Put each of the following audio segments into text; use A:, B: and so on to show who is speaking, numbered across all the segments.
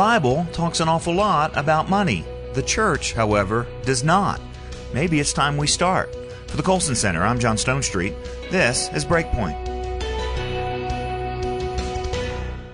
A: Bible talks an awful lot about money. The church, however, does not. Maybe it's time we start. For the Colson Center, I'm John Stonestreet. This is Breakpoint.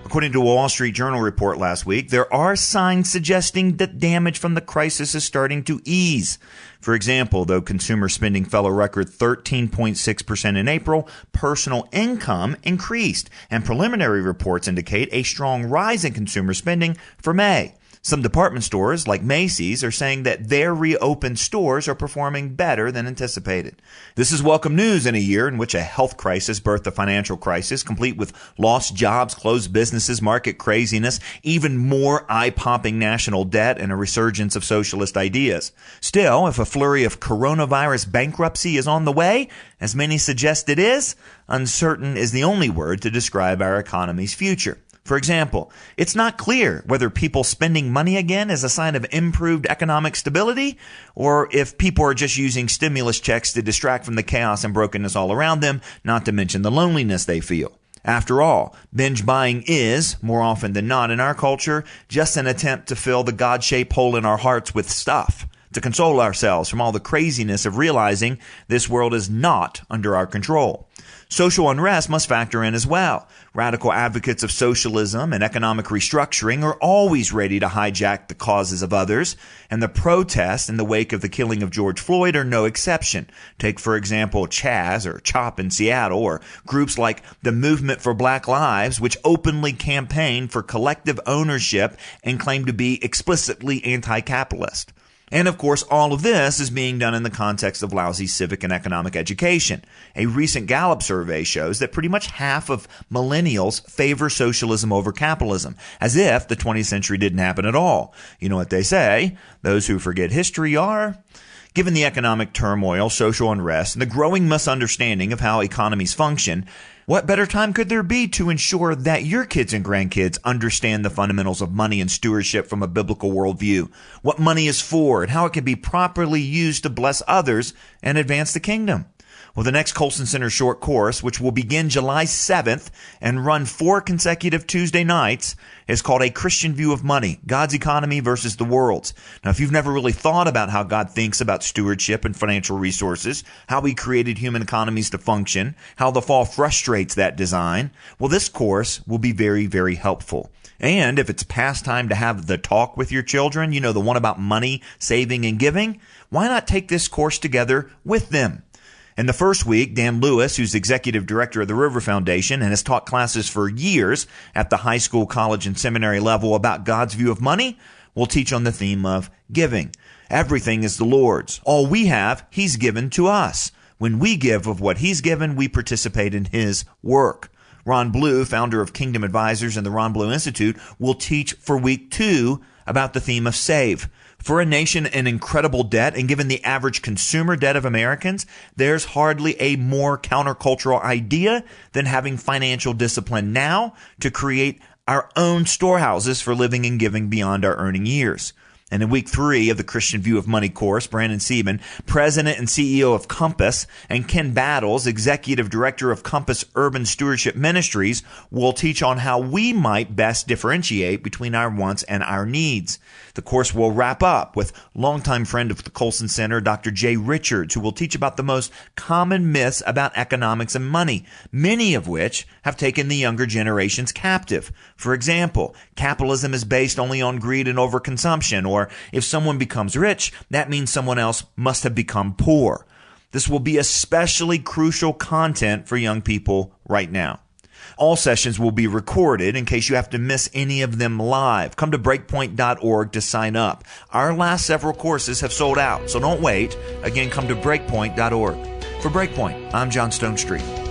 A: According to a Wall Street Journal report last week, there are signs suggesting that damage from the crisis is starting to ease. For example, though consumer spending fell a record 13.6% in April, personal income increased, and preliminary reports indicate a strong rise in consumer spending for May. Some department stores, like Macy's, are saying that their reopened stores are performing better than anticipated. This is welcome news in a year in which a health crisis birthed a financial crisis, complete with lost jobs, closed businesses, market craziness, even more eye-popping national debt, and a resurgence of socialist ideas. Still, if a flurry of coronavirus bankruptcy is on the way, as many suggest it is, uncertain is the only word to describe our economy's future. For example, it's not clear whether people spending money again is a sign of improved economic stability, or if people are just using stimulus checks to distract from the chaos and brokenness all around them, not to mention the loneliness they feel. After all, binge buying is, more often than not in our culture, just an attempt to fill the God-shaped hole in our hearts with stuff, to console ourselves from all the craziness of realizing this world is not under our control. Social unrest must factor in as well. Radical advocates of socialism and economic restructuring are always ready to hijack the causes of others, and the protests in the wake of the killing of George Floyd are no exception. Take, for example, Chaz or CHOP in Seattle, or groups like the Movement for Black Lives, which openly campaign for collective ownership and claim to be explicitly anti-capitalist. And of course, all of this is being done in the context of lousy civic and economic education. A recent Gallup survey shows that pretty much half of millennials favor socialism over capitalism, as if the 20th century didn't happen at all. You know what they say? Those who forget history are... Given the economic turmoil, social unrest, and the growing misunderstanding of how economies function, what better time could there be to ensure that your kids and grandkids understand the fundamentals of money and stewardship from a biblical worldview, what money is for, and how it can be properly used to bless others and advance the kingdom? Well, the next Colson Center short course, which will begin July 7th and run 4 consecutive Tuesday nights, is called A Christian View of Money, God's Economy versus the World's. Now, if you've never really thought about how God thinks about stewardship and financial resources, how he created human economies to function, how the fall frustrates that design, well, this course will be very, very helpful. And if it's past time to have the talk with your children, you know, the one about money, saving, and giving, why not take this course together with them? In the first week, Dan Lewis, who's executive director of the River Foundation and has taught classes for years at the high school, college, and seminary level about God's view of money, will teach on the theme of giving. Everything is the Lord's. All we have, he's given to us. When we give of what he's given, we participate in his work. Ron Blue, founder of Kingdom Advisors and the Ron Blue Institute, will teach for week 2 about the theme of save. For a nation in incredible debt, and given the average consumer debt of Americans, there's hardly a more countercultural idea than having financial discipline now to create our own storehouses for living and giving beyond our earning years. And in week 3 of the Christian View of Money course, Brandon Sieben, president and CEO of Compass, and Ken Battles, executive director of Compass Urban Stewardship Ministries, will teach on how we might best differentiate between our wants and our needs. The course will wrap up with longtime friend of the Colson Center, Dr. Jay Richards, who will teach about the most common myths about economics and money, many of which have taken the younger generations captive. For example, capitalism is based only on greed and overconsumption, or if someone becomes rich, that means someone else must have become poor. This will be especially crucial content for young people right now. All sessions will be recorded in case you have to miss any of them live. Come to breakpoint.org to sign up. Our last several courses have sold out, so don't wait. Again, come to breakpoint.org. For Breakpoint, I'm John Stonestreet.